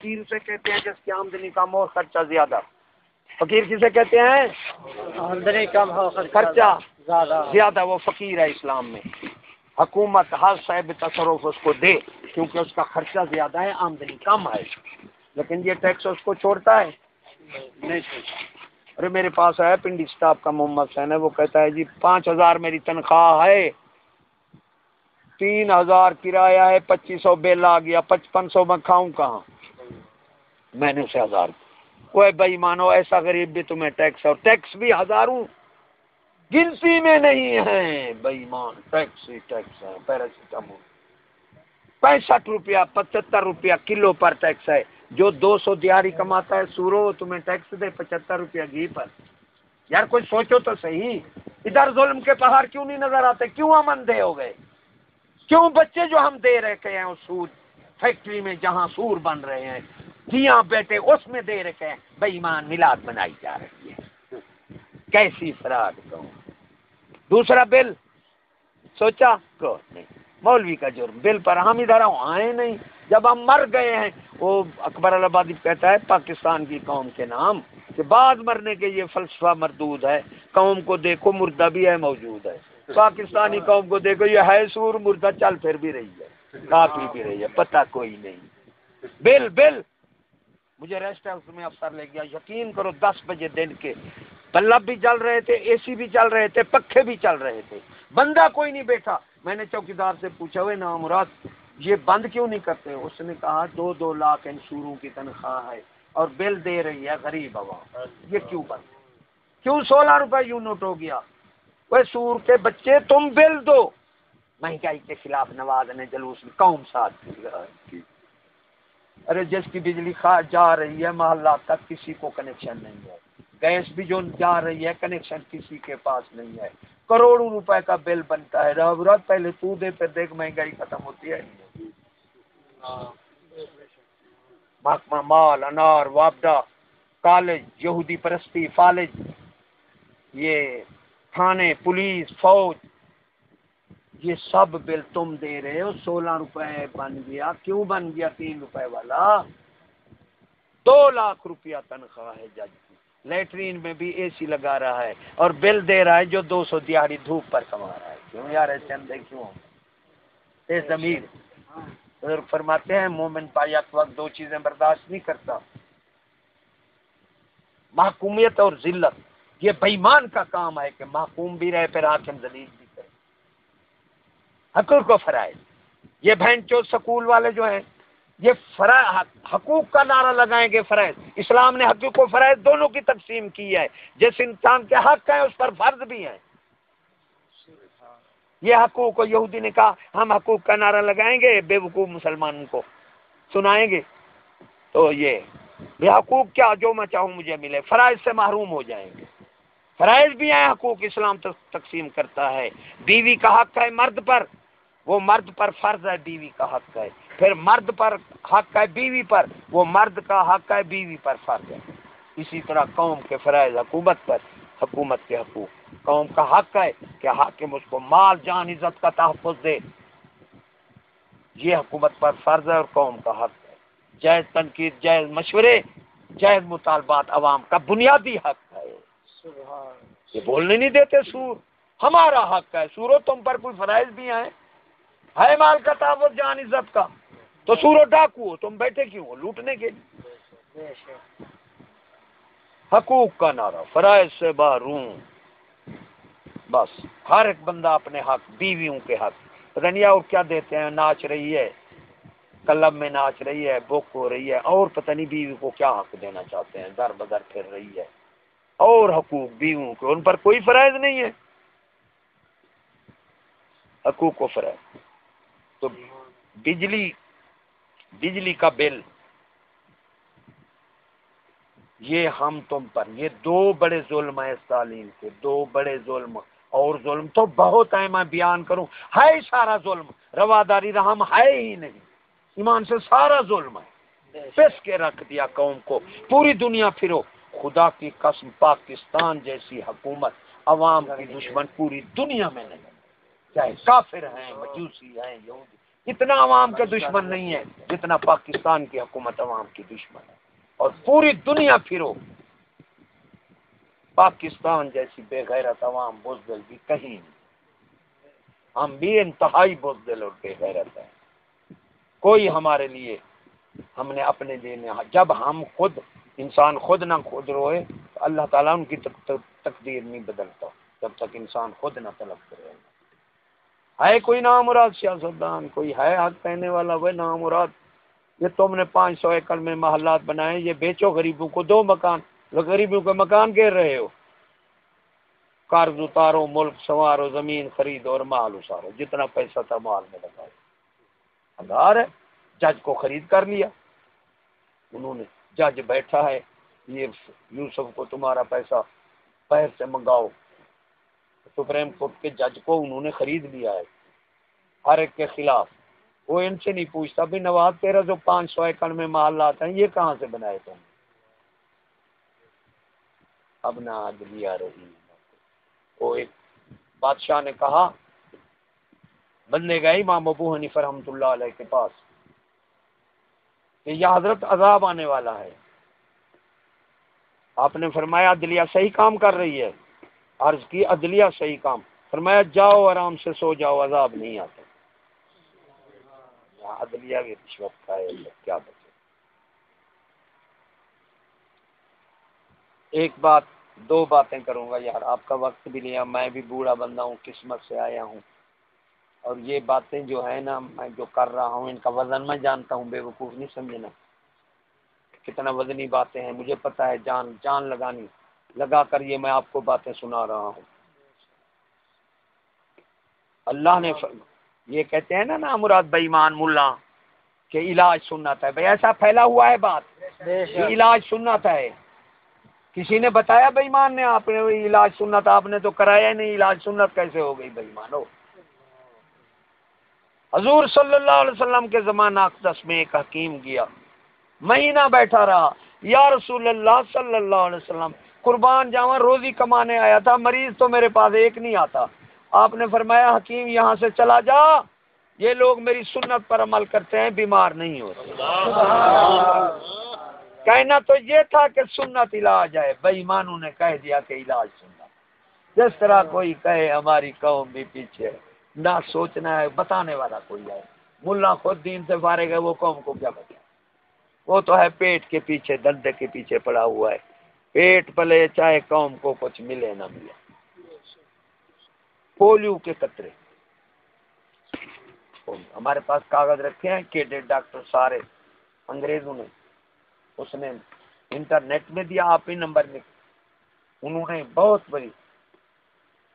فقیر سے کہتے ہیں جس کی آمدنی کم اور خرچہ زیادہ. فقیر کسے کہتے ہیں؟ آمدنی کم ہو خرچہ زیادہ. وہ فقیر ہے اسلام میں. حکومت ہر صاحب تصرف اس کو دے کیونکہ اس کا خرچہ زیادہ ہے آمدنی کم ہے، لیکن یہ ٹیکس اس کو چھوڑتا ہے نہیں چھوڑتا. ارے میرے پاس ہے پنڈی اسٹاف کا محمد حسین ہے، وہ کہتا ہے جی 5,000 میری تنخواہ ہے، 3,000 کرایہ ہے، 2,500 بل آ گیا، 5,500 میں کھاؤں کہاں؟ میں نے اسے 1,000. کوئی بھائی مانو ایسا غریب بھی تمہیں ٹیکس، اور ٹیکس بھی ہزاروں گنتی میں نہیں ہے بھائی مان. ٹیکس ہی ٹیکس ہے. پیراسیٹامول 65 روپیہ 75 روپیہ کلو پر ٹیکس ہے. جو 200 دیہڑی کماتا ہے سورو تمہیں ٹیکس دے 75 روپیہ گھی پر. یار کوئی سوچو تو صحیح، ادھر ظلم کے پہاڑ کیوں نہیں نظر آتے؟ کیوں امن دے ہو گئے؟ کیوں بچے جو ہم دے رہے ہیں اس سود فیکٹری میں جہاں سور بن رہے ہیں دیا بیٹے اس میں دے رکھے ہیں بے ایمان میلاد منائی جا رہی ہے. کیسی فراڈ کہوں. دوسرا بل سوچا کو نہیں، مولوی کا جرم بل پر ہم ادھر آئے نہیں. جب ہم مر گئے ہیں، وہ اکبر الہآبادی کہتا ہے پاکستان کی قوم کے نام کہ بعد مرنے کے یہ فلسفہ مردود ہے. قوم کو دیکھو مردہ بھی ہے موجود ہے، پاکستانی قوم کو دیکھو یہ ہے سور مردہ چل پھر بھی رہی ہے، کھا پی بھی رہی ہے، پتہ کوئی نہیں. بل مجھے ریسٹ ہاؤس میں افسر لے گیا، یقین کرو 10 بجے دن کے بلب بھی چل رہے تھے، اے سی بھی چل رہے تھے، پکھے بھی چل رہے تھے، بندہ کوئی نہیں بیٹھا. میں نے چوکیدار سے پوچھا ہوئے نام مراد یہ بند کیوں نہیں کرتے؟ اس نے کہا 2 لاکھ ان سوروں کی تنخواہ ہے اور بل دے رہی ہے غریب عوام، یہ کیوں بند؟ کیوں 16 روپے یونٹ ہو گیا؟ وہ سور کے بچے تم بل دو. مہنگائی کے خلاف نواز نے جلوس میں قوم ساتھ کی. ارے جس کی بجلی جا رہی ہے محلہ تک کسی کو کنیکشن نہیں ہے، گیس بھی جو جا رہی ہے کنیکشن کسی کے پاس نہیں ہے، کروڑوں روپے کا بل بنتا ہے. رات پہلے تو دے پھر دیکھ مہنگائی ختم ہوتی ہے. محکمہ مال انار وابڈا کالج یہودی پرستی فالج یہ تھانے پولیس فوج یہ سب بل تم دے رہے ہو. 16 روپے بن گیا. کیوں بن گیا 3 روپے والا؟ 2 لاکھ روپیہ تنخواہ ہے جج کی، لیٹرین میں بھی اے سی لگا رہا ہے اور بل دے رہا ہے جو 200 دیہڑی دھوپ پر کما رہا ہے. کیوں یار چندے کیوں؟ اے ضمیر بزرگ فرماتے ہیں مومن پایت وقت 2 چیزیں برداشت نہیں کرتا، محکومیت اور ذلت. یہ بےایمان کا کام ہے کہ محکوم بھی رہے پھر حاکم ذلیل بھی کرے. حقوق و فرائض، یہ بہن چو سکول والے جو ہیں یہ حقوق کا نعرہ لگائیں گے. فرائض اسلام نے حقوق و فرائض دونوں کی تقسیم کی ہے. جس انسان کے حق ہیں اس پر فرض بھی ہیں. یہ حقوق کو یہودی نے کہا ہم حقوق کا نعرہ لگائیں گے، بے وقوف مسلمانوں کو سنائیں گے تو یہ حقوق کیا جو میں چاہوں مجھے ملے، فرائض سے محروم ہو جائیں گے. فرائض بھی ہیں، حقوق اسلام تقسیم کرتا ہے. بیوی کا حق ہے مرد پر، وہ مرد پر فرض ہے بیوی کا حق ہے. پھر مرد پر حق ہے بیوی پر، وہ مرد کا حق ہے بیوی پر فرض ہے. اسی طرح قوم کے فرائض حکومت پر، حکومت کے حقوق. قوم کا حق ہے کہ حاکم اس کو مال جان عزت کا تحفظ دے، یہ حکومت پر فرض ہے اور قوم کا حق ہے. جائز تنقید، جائز مشورے، جائز مطالبات عوام کا بنیادی حق ہے. یہ بولنے نہیں دیتے سور، ہمارا حق ہے. سورو تم پر کوئی فرائض بھی ہیں؟ ہے مال کا تحفظ جان عزت کا، تو سورو ڈاکو ہو، تم بیٹھے کیوں ہو؟ لوٹنے کے لیے. حقوق کا نعرہ، فرائض سے محروم. بس ہر ایک بندہ اپنے حق، بیویوں کے حق. پتہ نہیں اور کیا دیتے ہیں، ناچ رہی ہے کلب میں، ناچ رہی ہے، بک ہو رہی ہے، اور پتہ نہیں بیوی کو کیا حق دینا چاہتے ہیں، در بدر پھر رہی ہے. اور حقوق بیویوں کے، ان پر کوئی فرائض نہیں ہے. حقوق و فرائض. تو بجلی کا بل یہ ہم تم پر، یہ 2 بڑے ظلم ہیں اس تعلیم کے، 2 بڑے ظلم. اور ظلم تو بہت ہے، میں بیان کروں، ہے سارا ظلم. رواداری رحم ہے ہی نہیں، ایمان سے سارا ظلم ہے. پس کے رکھ دیا قوم کو. پوری دنیا پھرو، خدا کی قسم پاکستان جیسی حکومت عوام کی دشمن پوری دنیا میں نہیں، چاہے کافر ہیں، مجوسی ہیں، یہودی. اتنا عوام کا دشمن نہیں ہے جتنا پاکستان کی حکومت عوام کی دشمن ہے. اور پوری دنیا پھرو، پاکستان جیسی بے غیرت عوام بزدل بھی کہیں نہیں. ہم بھی انتہائی بزدل اور بے غیرت ہیں. کوئی ہمارے لیے، ہم نے اپنے لیے جب ہم خود انسان خود نہ خود روئے تو اللہ تعالیٰ ان کی تقدیر نہیں بدلتا جب تک انسان خود نہ طلب کرے. ہے کوئی نامراد سیاستدان، کوئی ہے حق کہنے والا، وہ نامراد. یہ تم نے 500 ایکڑ میں محلات بنائے، یہ بیچو غریبوں کو، 2 مکان. غریبوں کے مکان گھیر رہے ہو. قرض اتارو، ملک سنوارو، زمین خرید اور مال اتارو، جتنا پیسہ تھا مال میں لگاؤ. ہزار ہے، جج کو خرید کر لیا انہوں نے. جج بیٹھا ہے، یہ یوسف کو تمہارا پیسہ پیر سے منگاؤ. سپریم کورٹ کے جج کو انہوں نے خرید لیا ہے ہر ایک کے خلاف. وہ ان سے نہیں پوچھتا بھی نواز تیرا جو 500 ایکڑ میں محلات ہیں یہ کہاں سے بنائے تم. اب نہ عدلیہ رہی. وہ ایک بادشاہ نے کہا، بندے گئے امام ابو حنیفہ رحمۃ اللہ علیہ کے پاس کہ یا حضرت عذاب آنے والا ہے. آپ نے فرمایا عدلیہ صحیح کام کر رہی ہے. عرض کی عدلیہ صحیح کام. فرمایا جاؤ آرام سے سو جاؤ، عذاب نہیں آتا. عدلیہ کی رشوت کا ہے، کیا بچے. ایک بات، 2 باتیں کروں گا یار، آپ کا وقت بھی لیا. میں بھی بوڑھا بندہ ہوں، قسمت سے آیا ہوں، اور یہ باتیں جو ہے نا میں جو کر رہا ہوں ان کا وزن میں جانتا ہوں. بے وقوف نہیں سمجھنا، کتنا وزنی باتیں ہیں مجھے پتا ہے. جان لگا کر یہ میں آپ کو باتیں سنا رہا ہوں. اللہ نے یہ کہتے ہیں نا نامراد بے ایمان ملا کہ علاج سنت ہے. بھائی ایسا پھیلا ہوا ہے بات کہ علاج سنت ہے. کسی نے بتایا بے ایمان نے؟ آپ نے علاج سنت آپ نے تو کرایا نہیں. علاج سنت کیسے ہو گئی بے ایمان ہو؟ حضور صلی اللہ علیہ وسلم کے زمانہ اقدس میں ایک حکیم گیا، مہینہ بیٹھا رہا. یا رسول اللہ صلی اللہ علیہ وسلم، قربان جاواں روزی کمانے آیا تھا، مریض تو میرے پاس ایک نہیں آتا. آپ نے فرمایا حکیم یہاں سے چلا جا، یہ لوگ میری سنت پر عمل کرتے ہیں، بیمار نہیں ہوتے. کہنا تو یہ تھا کہ سنت علاج ہے، بے ایمانوں نے کہہ دیا کہ علاج سنت. جس طرح کوئی کہے ہماری قوم بھی پیچھے، نہ سوچنا ہے بتانے والا کوئی ہے. ملا خود دین سے فارغ ہے، وہ قوم کو کیا بتائے؟ وہ تو ہے پیٹ کے پیچھے، دندے کے پیچھے پڑا ہوا ہے. پیٹ پلے چاہے قوم کو کچھ ملے نہ ملے. پولیو کے قطرے، ہمارے پاس کاغذ رکھے ہیں کیڈٹ ڈاکٹر سارے انگریزوں نے، اس نے انٹرنیٹ میں دیا، آپ ہی نمبر میں. انہوں نے بہت بڑی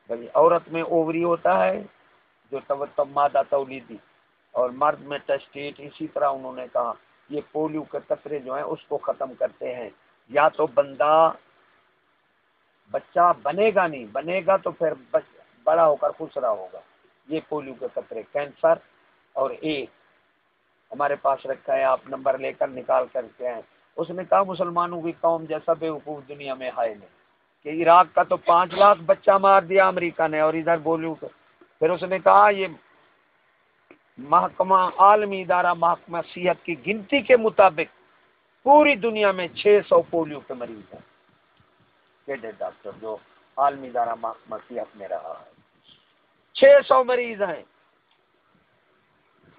عورت میں اووری ہوتا ہے جو تب مادہ تولیدی، اور مرد میں ٹیسٹیٹ. اسی طرح انہوں نے کہا یہ پولیو کے قطرے جو ہیں اس کو ختم کرتے ہیں. یا تو بچہ بنے گا، نہیں بنے گا تو پھر بڑا ہو کر خسرا ہوگا. یہ پولیو کے قطرے. کینسر اور ایڈز ہمارے پاس رکھا ہے، آپ نمبر لے کر نکال کر کے ہیں. اس نے کہا مسلمانوں کی قوم جیسا بے وقوف دنیا میں ہے نہیں، کہ عراق کا تو 5 لاکھ بچہ مار دیا امریکہ نے، اور ادھر بولیو. پھر اس نے کہا یہ محکمہ عالمی ادارہ محکمہ صحت کی گنتی کے مطابق پوری دنیا میں 600 پولیو کے مریض ہیں. کیڈٹ ڈاکٹر جو عالمی ادارہ محکمہ صحت میں رہا ہے، 600 مریض ہیں.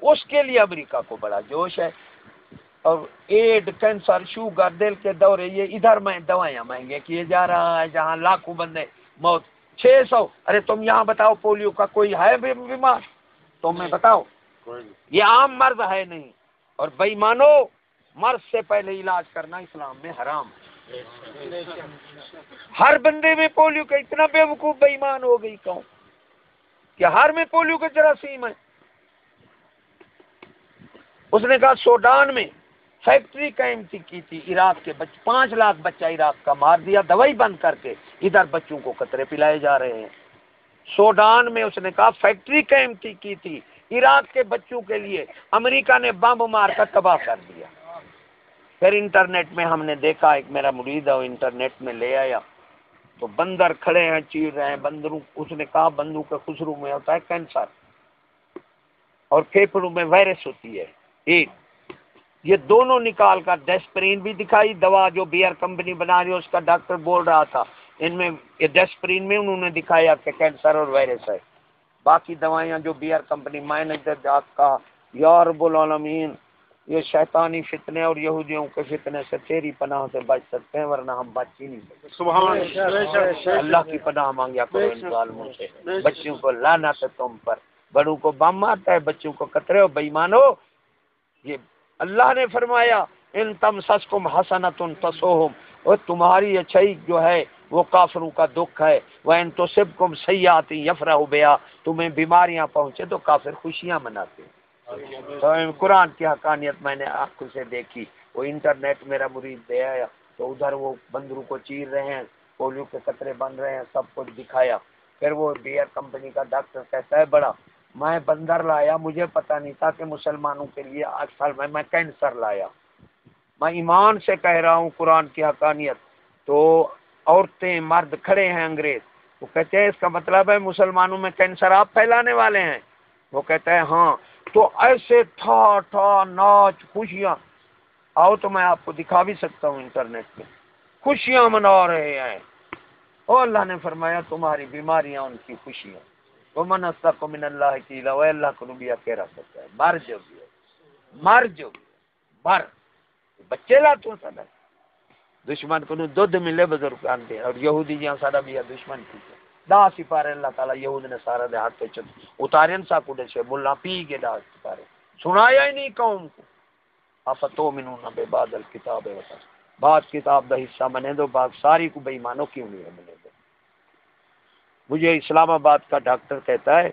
اس کے لیے امریکہ کو بڑا جوش ہے. اور ایڈ، کینسر، شوگر، دل کے دورے، یہ ادھر میں دوائیاں مہنگے کیے جا رہا ہے جہاں لاکھوں بندے موت. 600. ارے تم یہاں بتاؤ پولیو کا کوئی ہے بیمار؟ تمہیں بتاؤ. یہ عام مرض ہے نہیں. اور بے ایمانو، مرض سے پہلے علاج کرنا اسلام میں حرام. ہر بندے میں پولیو کا اتنا بے وقوف بے ایمان ہو گئی قوم کہ ہر میں پولیو کے جراثیم ہے. اس نے کہا سوڈان میں فیکٹری قائم کی تھی، عراق کے 5 لاکھ بچہ عراق کا مار دیا دوائی بند کر کے. ادھر بچوں کو قطرے پلائے جا رہے ہیں. سوڈان میں اس نے کہا فیکٹری قائم کی تھی عراق کے بچوں کے لیے، امریکہ نے بم مار کر تباہ کر دیا. پھر انٹرنیٹ میں ہم نے دیکھا، ایک میرا مرید ہے وہ انٹرنیٹ میں لے آیا تو بندر کھڑے ہیں چیر رہے ہیں. بندروں، اس نے کہا بندروں کے خسرو میں ہوتا ہے کینسر. اور پھیپھڑوں میں وائرس ہوتی ہے ایک. یہ دونوں نکال کر ڈیسپرین بھی دکھائی, دوا جو بیئر کمپنی بنا رہی ہے اس کا ڈاکٹر بول رہا تھا ان میں یہ ڈیسپرین میں انہوں نے دکھایا کہ کینسر اور وائرس ہے. باقی دوائیاں جو بیئر کمپنی مینیجر جات کا, یا رب العالمین یہ شیطانی فتنے اور یہودیوں کے فتنے سے تیری پناہ سے بچ سکتے ہیں, ورنہ ہم بچ ہی نہیں سکتے. سبحان اللہ کی پناہ مانگیا کرو ان ظالموں سے. بچوں کو لعنت ہے تم پر, بڑوں کو بم مارتا ہے, بچوں کو قطرے ہو بےایمانو. یہ اللہ نے فرمایا ان تمسسکم حسنۃ تسؤہم, اور تمہاری اچھائی جو ہے وہ کافروں کا دکھ ہے. وان تصبکم سیئات یفرحوا بها, تمہیں بیماریاں پہنچے تو کافر خوشیاں مناتے ہیں. تو قرآن کی حقانیت میں نے آنکھوں سے دیکھی. وہ انٹرنیٹ میرا مرید دے آیا تو ادھر وہ بندروں کو چیر رہے ہیں, پولیو کے قطرے بن رہے ہیں, سب کچھ دکھایا. پھر وہ بیئر کمپنی کا ڈاکٹر کہتا ہے بڑا میں بندر لایا, مجھے پتہ نہیں تھا کہ مسلمانوں کے لیے اکثر میں کینسر لایا. میں ایمان سے کہہ رہا ہوں قرآن کی حقانیت. تو عورتیں مرد کھڑے ہیں انگریز, وہ کہتے ہیں اس کا مطلب ہے مسلمانوں میں کینسر آپ پھیلانے والے ہیں. وہ کہتا ہے ہاں. تو ایسے تھا ناچ خوشیاں, آؤ تو میں آپ کو دکھا بھی سکتا ہوں انٹرنیٹ پہ, خوشیاں منا رہے ہیں. اور اللہ نے فرمایا تمہاری بیماریاں ان کی خوشیاں. ومن اصدق من اللہ قیلا, وہ اللہ کو نبیہ کہہ رہا سکتا ہے. مر جو بھی ہے, مر جو بھی ہے, مر بچے لا تو سدا دشمن کو دودھ ملے بزرگ آنتے, اور یہودی جہاں سارا بھی ہے دشمن کی دا سپارے اللہ تعالیٰ یہود نے سارا دے ہاتھ پہ چل اتارین سا کوڈے سے ملا پی کے دا سپارے سنایا ہی نہیں قوم کو. افتؤمنون ببعض الکتاب وتا, بعض کتاب دا حصہ منے دو, بعض ساری کو بے ایمانوں کیوں نہیں ہے منے دو. مجھے اسلام آباد کا ڈاکٹر کہتا ہے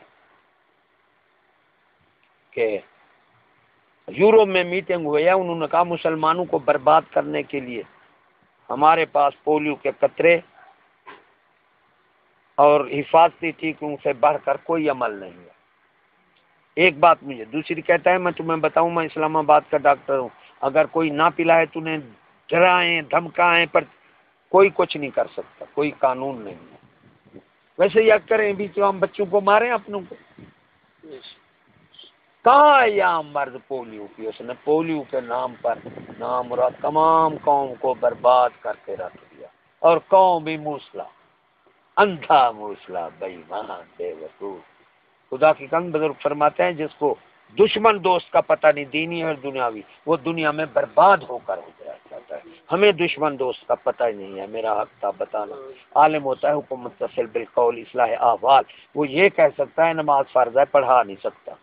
کہ یورپ میں میٹنگ ہوئی ہے, انہوں نے کہا مسلمانوں کو برباد کرنے کے لیے ہمارے پاس پولیو کے قطرے اور حفاظتی ٹیکوں سے بڑھ کر کوئی عمل نہیں ہے. ایک بات مجھے دوسری کہتا ہے, میں تمہیں بتاؤں میں اسلام آباد کا ڈاکٹر ہوں, اگر کوئی نہ پلائے تو انہیں ڈرائیں دھمکائیں پر کوئی کچھ نہیں کر سکتا, کوئی قانون نہیں ہے. ویسے یا کریں بھی تو ہم بچوں کو ماریں اپنوں کو. کہاں ہے یہاں مرد پولیو کی, اس نے پولیو کے نام پر نام مراد تمام قوم کو برباد کر کے رکھ دیا. اور قوم بھی موسلا, اندھا موسلا, بے ایمان بے وقوف. خدا کی کنگ بزرگ فرماتے ہیں جس کو دشمن دوست کا پتہ نہیں دینی اور دنیاوی, وہ دنیا میں برباد ہو کر ہو جاتا ہے. ہمیں دشمن دوست کا پتہ ہی نہیں ہے. میرا حق تھا بتانا. عالم ہوتا ہے حکم متصل بالقول اصلاح احوال, وہ یہ کہہ سکتا ہے نماز فرض ہے, پڑھا نہیں سکتا.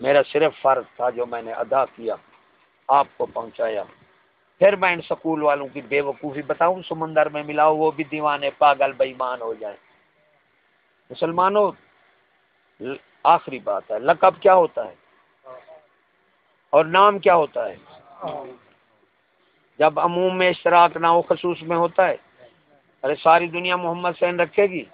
میرا صرف فرض تھا جو میں نے ادا کیا, آپ کو پہنچایا. پھر میں ان سکول والوں کی بے وقوفی بتاؤں, سمندر میں ملاؤ وہ بھی دیوانے پاگل بے ایمان ہو جائیں. مسلمانوں آخری بات ہے, لقب کیا ہوتا ہے اور نام کیا ہوتا ہے؟ جب عموم میں اشتراک نہ ہو خصوص میں ہوتا ہے. ارے ساری دنیا محمد حسین رکھے گی؟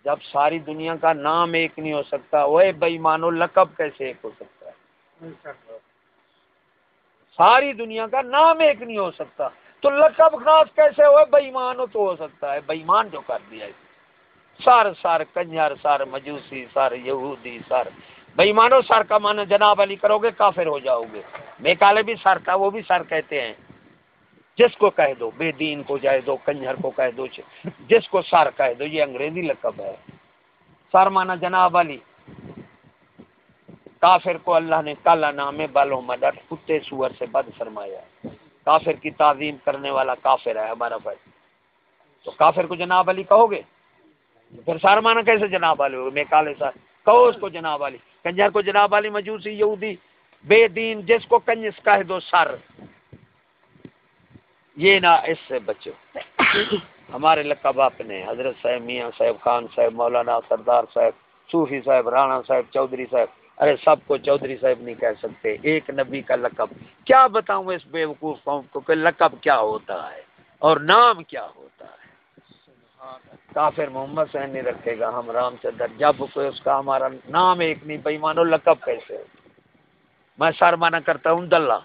جب ساری دنیا کا نام ایک نہیں ہو سکتا, وہ بے ایمانو لقب کیسے ایک ہو سکتا ہے؟ ساری دنیا کا نام ایک نہیں ہو سکتا تو لقب خاص کیسے ہوئے؟ بے ایمانو تو ہو سکتا ہے. بے ایمان جو کر دیا ہے سار کنجر, سار مجوسی, سار یہودی, سار بے ایمانو. سر کا معنی جناب علی کرو گے کافر ہو جاؤ گے. میکالے بھی سر کا, وہ بھی سر کہتے ہیں. جس کو کہہ دو, بے دین کو جائے دو, کنجر کو کہہ دو, جس کو سر کہہ دو, یہ انگریزی لقب ہے. سر مانا جناب علی. کافر کو اللہ نے کالا نام بالو مدد کتے سور سے بد فرمایا. کافر کی تعظیم کرنے والا کافر ہے ہمارا بھائی. تو کافر کو جناب علی کہو گے, پھر سر مانا کیسے جناب علی ہوگا؟ میں کالے سر کہو اس کو جناب علی. کنجر کو جناب علی, مجوسی, یہودی, بے دین, جس کو کنجس کہہ دو سر. یہ نہ اس سے بچو. ہمارے لقب اپنے حضرت صاحب, میاں صاحب, خان صاحب, مولانا سردار صاحب, صوفی صاحب, رانا صاحب, چودھری صاحب. ارے سب کو چودھری صاحب نہیں کہہ سکتے. ایک نبی کا لقب کیا بتاؤں اس بے وقوف قوم کو کہ لقب کیا ہوتا ہے اور نام کیا ہوتا ہے. کافر محمد حسین نہیں رکھے گا, ہم رام چندر, جب کوئی اس کا ہمارا نام ایک نہیں, بے ایمانو لقب کیسے ہو؟ میں سر مانا کرتا ہوں دلہ,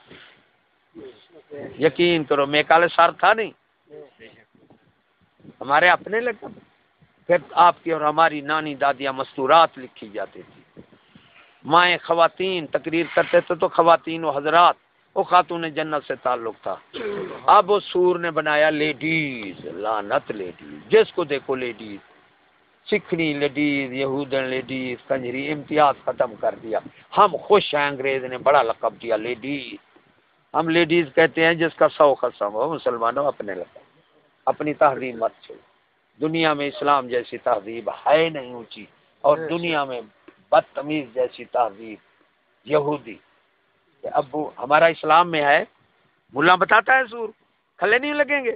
یقین کرو. میں کالے سر تھا نہیں, ہمارے اپنے لقب. پھر آپ کی اور ہماری نانی دادیاں مستورات لکھی جاتی تھی. مائیں خواتین تقریر کرتے تھے تو خواتین و حضرات، وہ خاتون جنت سے تعلق تھا۔ اب وہ سور نے بنایا لیڈیز، لعنت لیڈیز، جس کو دیکھو لیڈیز، سکھنی لیڈیز، یہودن لیڈیز، کنجری، امتیاز ختم کر دیا۔ ہم خوش ہیں، انگریز نے بڑا لقب دیا لیڈیز۔ ہم لیڈیز کہتے ہیں جس کا 100 قسم ہو، مسلمانوں اپنے لقب، اپنی تہذیب مت چھوڑو۔ دنیا میں اسلام جیسی تہذیب ہے نہیں اونچی، اور دنیا میں بدتمیز جیسی تہذیب یہودی۔ کہ ابو ہمارا اسلام میں ہے، ملا بتاتا ہے سور، کھلے نہیں لگیں گے۔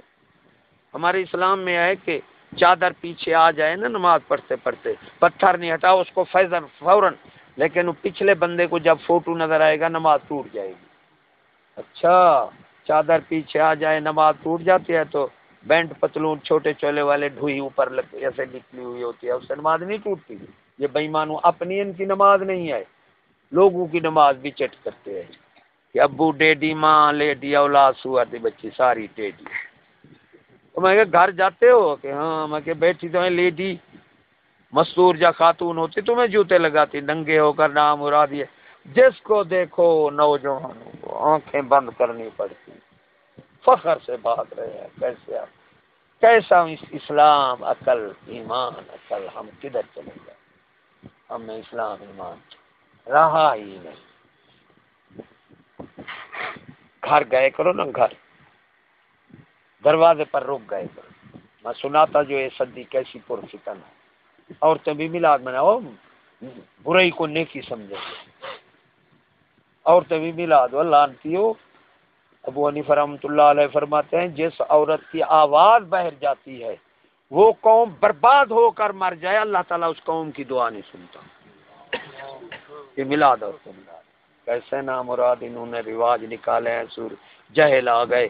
ہمارے اسلام میں ہے کہ چادر پیچھے آ جائے نا نماز پڑھتے پڑھتے، پتھر نہیں ہٹاؤ اس کو فوراً، لیکن وہ پچھلے بندے کو جب فوٹو نظر آئے گا نماز ٹوٹ جائے گی۔ اچھا، چادر پیچھے آ جائے نماز ٹوٹ جاتی ہے تو بینٹ پتلون چھوٹے چولے والے ڈھوئی اوپر ایسے نکلی ہوئی ہوتی ہے، اس سے نماز نہیں ٹوٹتی۔ یہ بے ایمانو، اپنی ان کی نماز نہیں ہے، لوگوں کی نماز بھی چٹ کرتے ہیں کہ ابو ڈیڈی ماں لیڈی اولاد سور دی بچی ساری ڈیڈی۔ تو میں کہ گھر جاتے ہو کہ ہاں، میں کہ بیٹھی تو ہے لیڈی، مستور یا خاتون ہوتی تمہیں جوتے لگاتی، ننگے ہو کر نام مراد یہ۔ جس کو دیکھو نوجوانوں کو آنکھیں بند کرنی پڑتی، فخر سے بھاگ رہے ہیں۔ کیسے آپ، کیسا اسلام، عقل ایمان، عقل، ہم کدھر چلے گئے؟ ہم میں اسلام ایمان رہا ہی نہیں۔ گھر گئے کرو نا، گھر دروازے پر رک گئے کرو۔ میں سنا تھا جو یہ صدی کیسی پرفتن ہے، عورتیں بھی میلاد مناؤ، برائی کو نیکی سمجھے، عورتیں بھی میلاد و لعنتی ہو۔ ابو حنیفہ رحمۃ اللہ علیہ فرماتے ہیں جس عورت کی آواز بہر جاتی ہے وہ قوم برباد ہو کر مر جائے، اللہ تعالیٰ اس قوم کی دعا نہیں سنتا۔ یہ میلاد اور میلاد کیسے نامراد انہوں نے رواج نکالے ہیں، سور جہل آ گئے۔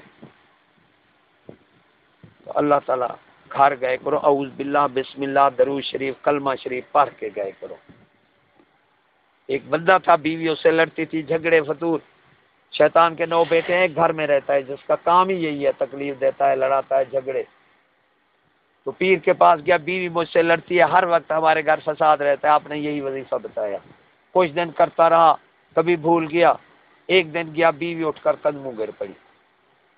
تو اللہ تعالیٰ گھر گئے کرو، اعوذ باللہ، بسم اللہ، درود شریف، کلمہ شریف پڑھ کے گئے کرو۔ ایک بندہ تھا، بیوی اس سے لڑتی تھی، جھگڑے فتور، شیطان کے 9 بیٹے ہیں، ایک گھر میں رہتا ہے جس کا کام ہی یہی ہے، تکلیف دیتا ہے، لڑاتا ہے، جھگڑے۔ تو پیر کے پاس گیا، بیوی مجھ سے لڑتی ہے، ہر وقت ہمارے گھر فساد رہتا ہے، آپ نے یہی وظیفہ بتایا۔ کچھ دن کرتا رہا، کبھی بھول گیا، ایک دن گیا، بیوی اٹھ کر قدموں گر پڑی،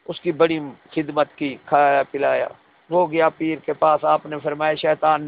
اس کی بڑی خدمت کی، کھایا پلایا، وہ گیا پیر کے پاس، آپ نے فرمایا شیطان